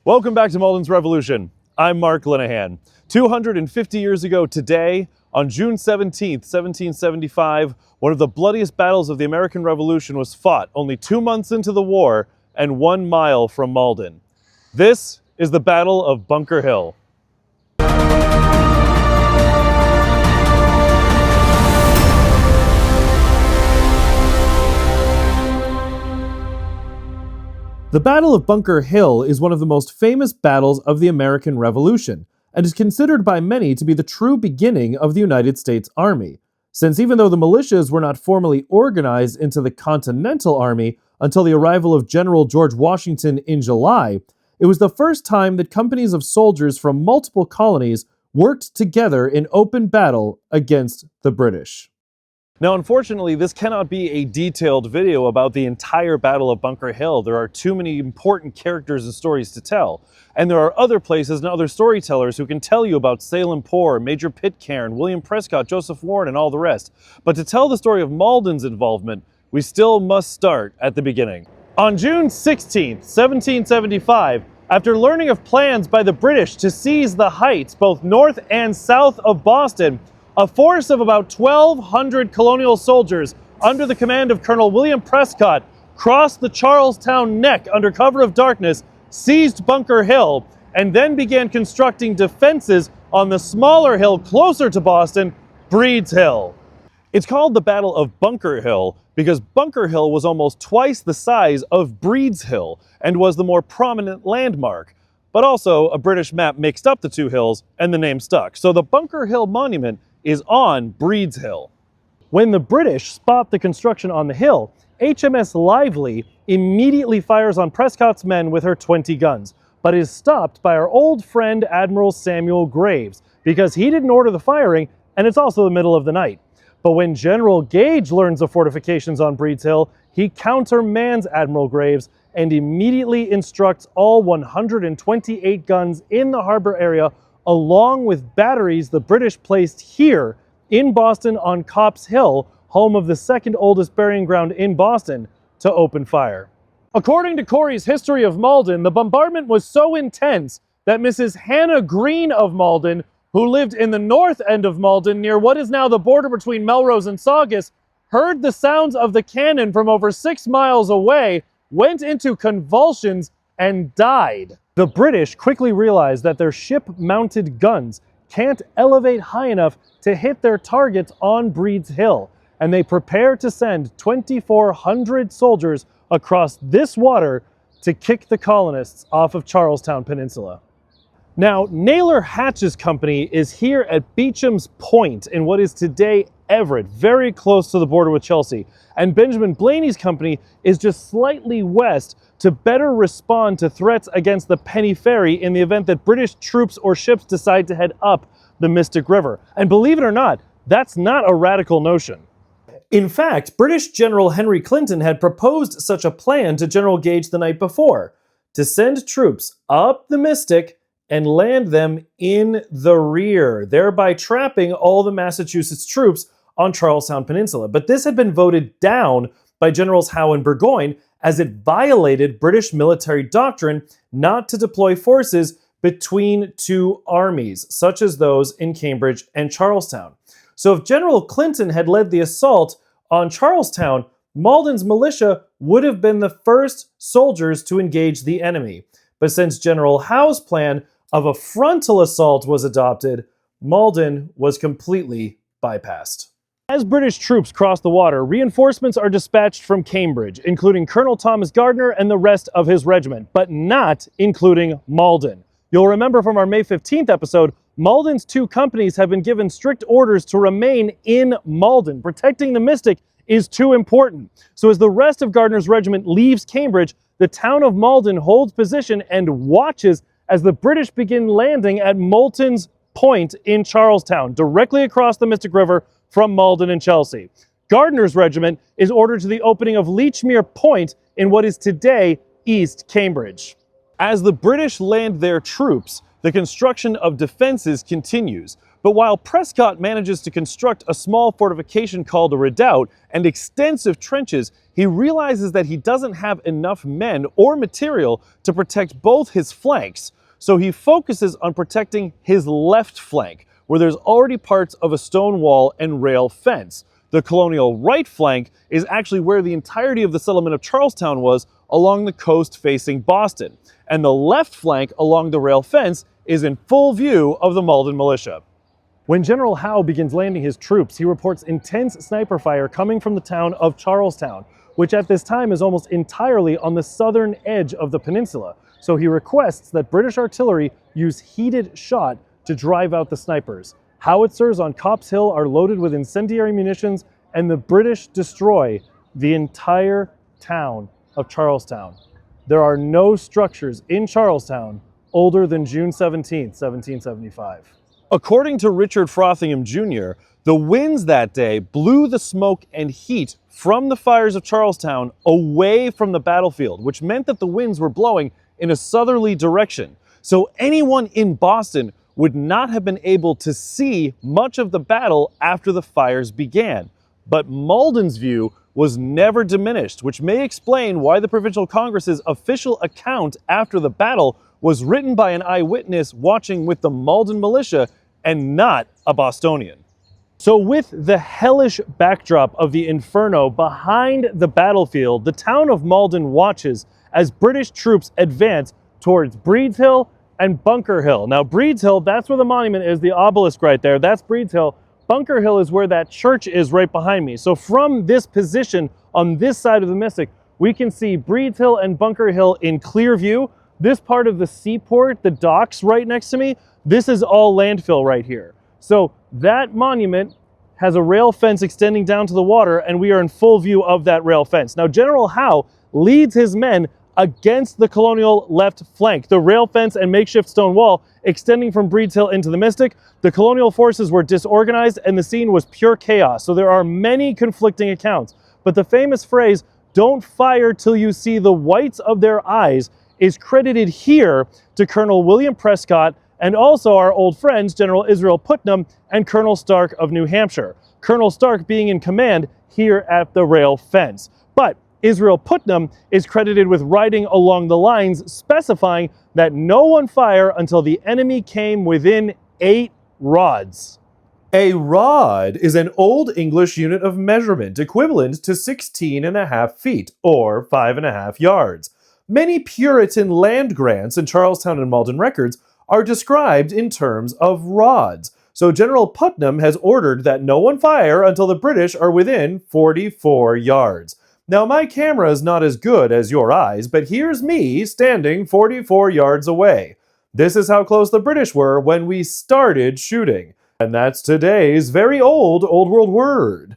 Welcome back to Malden's Revolution. I'm Mark Linehan. 250 years ago today, on June 17th, 1775, one of the bloodiest battles of the American Revolution was fought only 2 months into the war and 1 mile from Malden. This is the Battle of Bunker Hill. The Battle of Bunker Hill is one of the most famous battles of the American Revolution, and is considered by many to be the true beginning of the United States Army, since even though the militias were not formally organized into the Continental Army until the arrival of General George Washington in July, it was the first time that companies of soldiers from multiple colonies worked together in open battle against the British. Now, unfortunately, this cannot be a detailed video about the entire Battle of Bunker Hill. There are too many important characters and stories to tell. And there are other places and other storytellers who can tell you about Salem Poor, Major Pitcairn, William Prescott, Joseph Warren, and all the rest. But to tell the story of Malden's involvement, we still must start at the beginning. On June 16th, 1775, after learning of plans by the British to seize the heights both north and south of Boston, a force of about 1,200 colonial soldiers under the command of Colonel William Prescott crossed the Charlestown Neck under cover of darkness, seized Bunker Hill, and then began constructing defenses on the smaller hill closer to Boston, Breed's Hill. It's called the Battle of Bunker Hill because Bunker Hill was almost twice the size of Breed's Hill and was the more prominent landmark. But also, a British map mixed up the two hills and the name stuck. So the Bunker Hill Monument is on Breed's Hill. When the British spot the construction on the hill, HMS Lively immediately fires on Prescott's men with her 20 guns, but is stopped by our old friend Admiral Samuel Graves because he didn't order the firing and it's also the middle of the night. But when General Gage learns of fortifications on Breed's Hill, he countermands Admiral Graves and immediately instructs all 128 guns in the harbor area along with batteries the British placed here in Boston on Copp's Hill, home of the second oldest burying ground in Boston, to open fire. According to Corey's History of Malden, the bombardment was so intense that Mrs. Hannah Green of Malden, who lived in the north end of Malden near what is now the border between Melrose and Saugus, heard the sounds of the cannon from over 6 miles away, went into convulsions, and died. The British quickly realized that their ship-mounted guns can't elevate high enough to hit their targets on Breed's Hill, and they prepare to send 2,400 soldiers across this water to kick the colonists off of Charlestown Peninsula. Now, Naylor Hatch's company is here at Beecham's Point in what is today Everett, very close to the border with Chelsea, and Benjamin Blaney's company is just slightly west to better respond to threats against the Penny Ferry in the event that British troops or ships decide to head up the Mystic River. And believe it or not, that's not a radical notion. In fact, British General Henry Clinton had proposed such a plan to General Gage the night before, to send troops up the Mystic and land them in the rear, thereby trapping all the Massachusetts troops on Charlestown Peninsula. But this had been voted down by Generals Howe and Burgoyne as it violated British military doctrine not to deploy forces between two armies, such as those in Cambridge and Charlestown. So if General Clinton had led the assault on Charlestown, Malden's militia would have been the first soldiers to engage the enemy. But since General Howe's plan of a frontal assault was adopted, Malden was completely bypassed. As British troops cross the water, reinforcements are dispatched from Cambridge, including Colonel Thomas Gardner and the rest of his regiment, but not including Malden. You'll remember from our May 15th episode, Malden's 2 companies have been given strict orders to remain in Malden. Protecting the Mystic is too important. So as the rest of Gardner's regiment leaves Cambridge, the town of Malden holds position and watches as the British begin landing at Moulton's Point in Charlestown, directly across the Mystic River from Malden and Chelsea. Gardner's regiment is ordered to the opening of Lechmere Point in what is today East Cambridge. As the British land their troops, the construction of defenses continues. But while Prescott manages to construct a small fortification called a redoubt and extensive trenches, he realizes that he doesn't have enough men or material to protect both his flanks. So he focuses on protecting his left flank, where there's already parts of a stone wall and rail fence. The colonial right flank is actually where the entirety of the settlement of Charlestown was, along the coast facing Boston. And the left flank along the rail fence is in full view of the Malden militia. When General Howe begins landing his troops, he reports intense sniper fire coming from the town of Charlestown, which at this time is almost entirely on the southern edge of the peninsula. So he requests that British artillery use heated shot to drive out the snipers. Howitzers on Copp's Hill are loaded with incendiary munitions, and the British destroy the entire town of Charlestown. There are no structures in Charlestown older than June 17, 1775. According to Richard Frothingham Jr., the winds that day blew the smoke and heat from the fires of Charlestown away from the battlefield, which meant that the winds were blowing in a southerly direction. So anyone in Boston would not have been able to see much of the battle after the fires began. But Malden's view was never diminished, which may explain why the Provincial Congress's official account after the battle was written by an eyewitness watching with the Malden militia and not a Bostonian. So with the hellish backdrop of the inferno behind the battlefield, the town of Malden watches as British troops advance towards Breed's Hill and Bunker Hill. Now Breed's Hill, that's where the monument is, the obelisk right there, that's Breed's Hill. Bunker Hill is where that church is right behind me. So from this position on this side of the Mystic, we can see Breed's Hill and Bunker Hill in clear view. This part of the seaport, the docks right next to me, this is all landfill right here. So that monument has a rail fence extending down to the water, and we are in full view of that rail fence. Now, General Howe leads his men against the colonial left flank, the rail fence and makeshift stone wall extending from Breed's Hill into the Mystic. The colonial forces were disorganized and the scene was pure chaos. So there are many conflicting accounts. But the famous phrase, "Don't fire till you see the whites of their eyes," is credited here to Colonel William Prescott and also our old friends, General Israel Putnam and Colonel Stark of New Hampshire. Colonel Stark being in command here at the rail fence. But Israel Putnam is credited with riding along the lines specifying that no one fire until the enemy came within 8 rods. A rod is an Old English unit of measurement equivalent to 16.5 feet, or 5.5 yards. Many Puritan land grants in Charlestown and Malden records are described in terms of rods. So General Putnam has ordered that no one fire until the British are within 44 yards. Now my camera is not as good as your eyes, but here's me standing 44 yards away. This is how close the British were when we started shooting. And that's today's very old Old World word.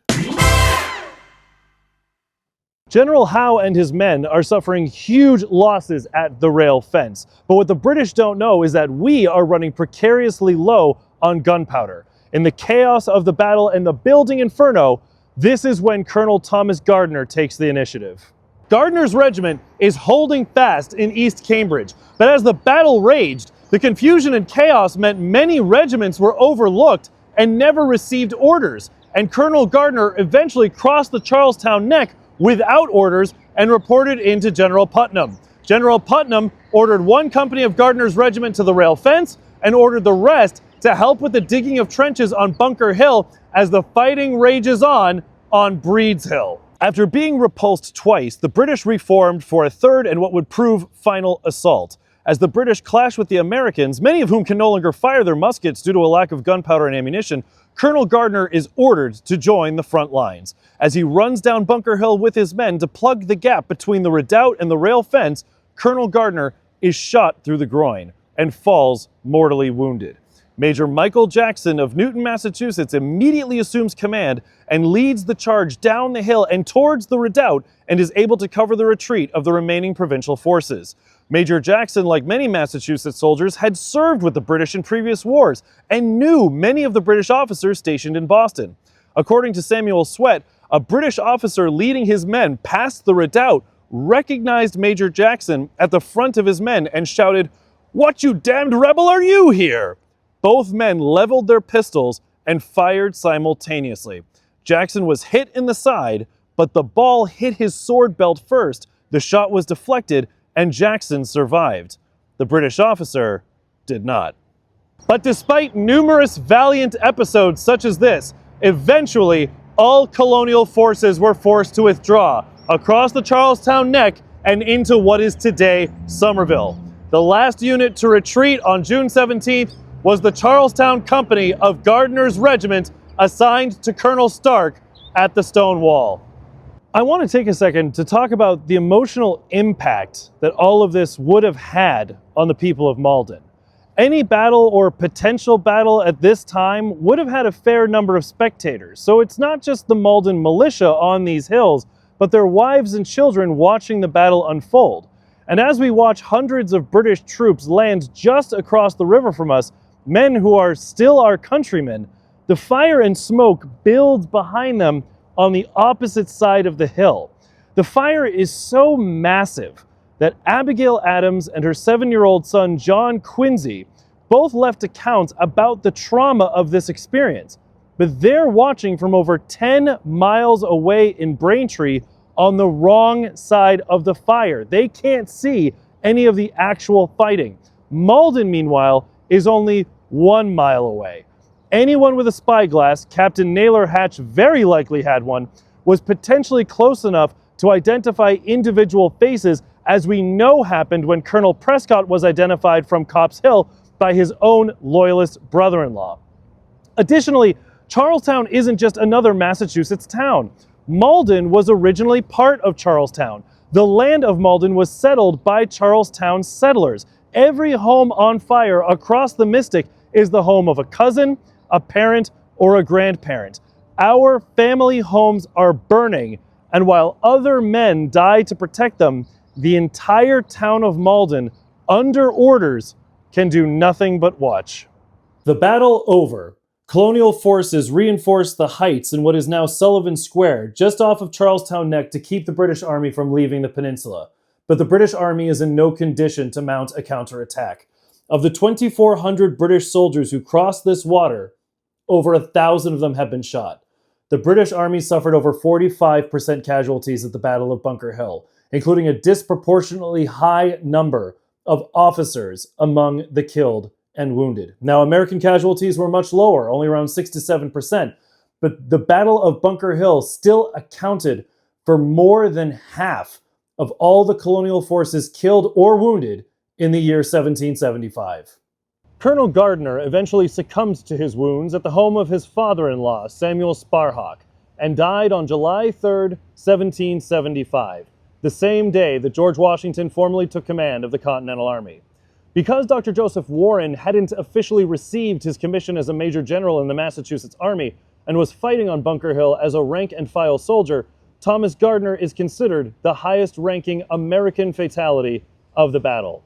General Howe and his men are suffering huge losses at the rail fence. But what the British don't know is that we are running precariously low on gunpowder. In the chaos of the battle and the building inferno, this is when Colonel Thomas Gardner takes the initiative. Gardner's regiment is holding fast in East Cambridge, but as the battle raged, the confusion and chaos meant many regiments were overlooked and never received orders, and Colonel Gardner eventually crossed the Charlestown Neck without orders and reported into General Putnam. General Putnam ordered one company of Gardner's regiment to the rail fence and ordered the rest to help with the digging of trenches on Bunker Hill as the fighting rages on Breed's Hill. After being repulsed twice, the British reformed for a third and what would prove final assault. As the British clash with the Americans, many of whom can no longer fire their muskets due to a lack of gunpowder and ammunition, Colonel Gardner is ordered to join the front lines. As he runs down Bunker Hill with his men to plug the gap between the redoubt and the rail fence, Colonel Gardner is shot through the groin and falls mortally wounded. Major Michael Jackson of Newton, Massachusetts immediately assumes command and leads the charge down the hill and towards the redoubt and is able to cover the retreat of the remaining provincial forces. Major Jackson, like many Massachusetts soldiers, had served with the British in previous wars and knew many of the British officers stationed in Boston. According to Samuel Swett, a British officer leading his men past the redoubt recognized Major Jackson at the front of his men and shouted, "What, you damned rebel, are you here?" Both men leveled their pistols and fired simultaneously. Jackson was hit in the side, but the ball hit his sword belt first. The shot was deflected, and Jackson survived. The British officer did not. But despite numerous valiant episodes such as this, eventually all colonial forces were forced to withdraw across the Charlestown Neck and into what is today Somerville. The last unit to retreat on June 17th was the Charlestown Company of Gardner's Regiment, assigned to Colonel Stark at the Stone Wall. I want to take a second to talk about the emotional impact that all of this would have had on the people of Malden. Any battle or potential battle at this time would have had a fair number of spectators, so it's not just the Malden militia on these hills, but their wives and children watching the battle unfold. And as we watch hundreds of British troops land just across the river from us, men who are still our countrymen, the fire and smoke builds behind them on the opposite side of the hill. The fire is so massive that Abigail Adams and her 7-year-old son John Quincy both left accounts about the trauma of this experience. But they're watching from over 10 miles away in Braintree on the wrong side of the fire. They can't see any of the actual fighting. Malden, meanwhile, is only 1 mile away. Anyone with a spyglass, Captain Naylor Hatch very likely had one, was potentially close enough to identify individual faces, as we know happened when Colonel Prescott was identified from Copp's Hill by his own loyalist brother-in-law. Additionally, Charlestown isn't just another Massachusetts town. Malden was originally part of Charlestown. The land of Malden was settled by Charlestown settlers. Every home on fire across the Mystic is the home of a cousin, a parent, or a grandparent. Our family homes are burning, and while other men die to protect them, the entire town of Malden, under orders, can do nothing but watch. The battle over, colonial forces reinforced the heights in what is now Sullivan Square, just off of Charlestown Neck, to keep the British Army from leaving the peninsula. But the British Army is in no condition to mount a counterattack. Of the 2,400 British soldiers who crossed this water, over 1,000 of them have been shot. The British Army suffered over 45% casualties at the Battle of Bunker Hill, including a disproportionately high number of officers among the killed and wounded. Now, American casualties were much lower, only around 6 to 7%, but the Battle of Bunker Hill still accounted for more than half of all the colonial forces killed or wounded in the year 1775. Colonel Gardner eventually succumbed to his wounds at the home of his father-in-law, Samuel Sparhawk, and died on July 3rd, 1775, the same day that George Washington formally took command of the Continental Army. Because Dr. Joseph Warren hadn't officially received his commission as a Major General in the Massachusetts Army and was fighting on Bunker Hill as a rank-and-file soldier, Thomas Gardner is considered the highest-ranking American fatality of the battle.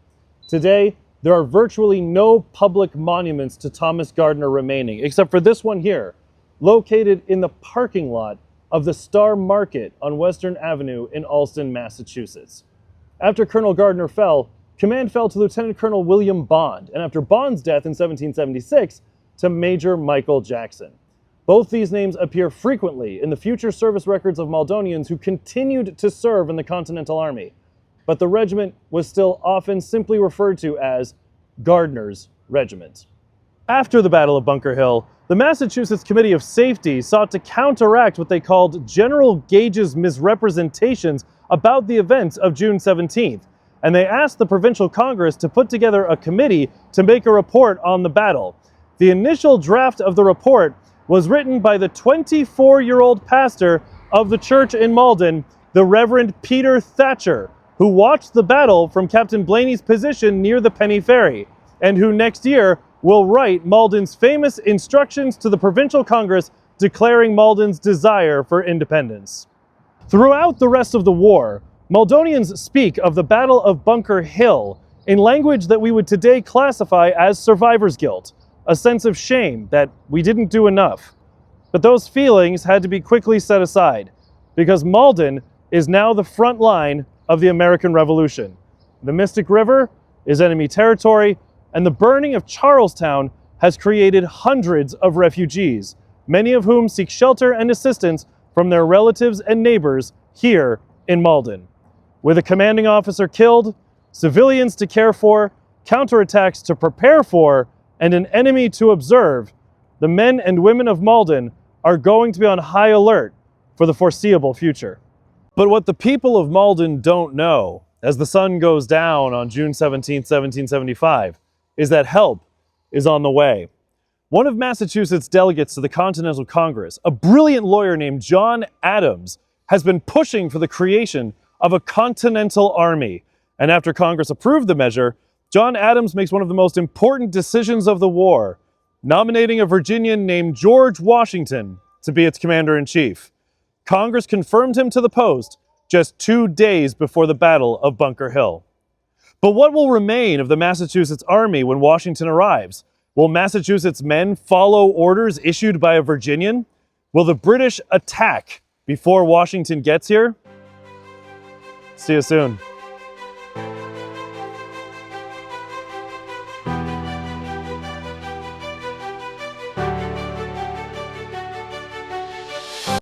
Today, there are virtually no public monuments to Thomas Gardner remaining, except for this one here, located in the parking lot of the Star Market on Western Avenue in Allston, Massachusetts. After Colonel Gardner fell, command fell to Lieutenant Colonel William Bond, and after Bond's death in 1776, to Major Michael Jackson. Both these names appear frequently in the future service records of Maldonians who continued to serve in the Continental Army, but the regiment was still often simply referred to as Gardner's Regiment. After the Battle of Bunker Hill, the Massachusetts Committee of Safety sought to counteract what they called General Gage's misrepresentations about the events of June 17th, and they asked the Provincial Congress to put together a committee to make a report on the battle. The initial draft of the report was written by the 24-year-old pastor of the church in Malden, the Reverend Peter Thatcher, who watched the battle from Captain Blaney's position near the Penny Ferry, and who next year will write Malden's famous instructions to the Provincial Congress declaring Malden's desire for independence. Throughout the rest of the war, Maldonians speak of the Battle of Bunker Hill in language that we would today classify as survivor's guilt, a sense of shame that we didn't do enough. But those feelings had to be quickly set aside, because Malden is now the front line of the American Revolution. The Mystic River is enemy territory, and the burning of Charlestown has created hundreds of refugees, many of whom seek shelter and assistance from their relatives and neighbors here in Malden. With a commanding officer killed, civilians to care for, counterattacks to prepare for, and an enemy to observe, the men and women of Malden are going to be on high alert for the foreseeable future. But what the people of Malden don't know, as the sun goes down on June 17, 1775, is that help is on the way. One of Massachusetts' delegates to the Continental Congress, a brilliant lawyer named John Adams, has been pushing for the creation of a Continental Army. And after Congress approved the measure, John Adams makes one of the most important decisions of the war, nominating a Virginian named George Washington to be its commander-in-chief. Congress confirmed him to the post just 2 days before the Battle of Bunker Hill. But what will remain of the Massachusetts Army when Washington arrives? Will Massachusetts men follow orders issued by a Virginian? Will the British attack before Washington gets here? See you soon.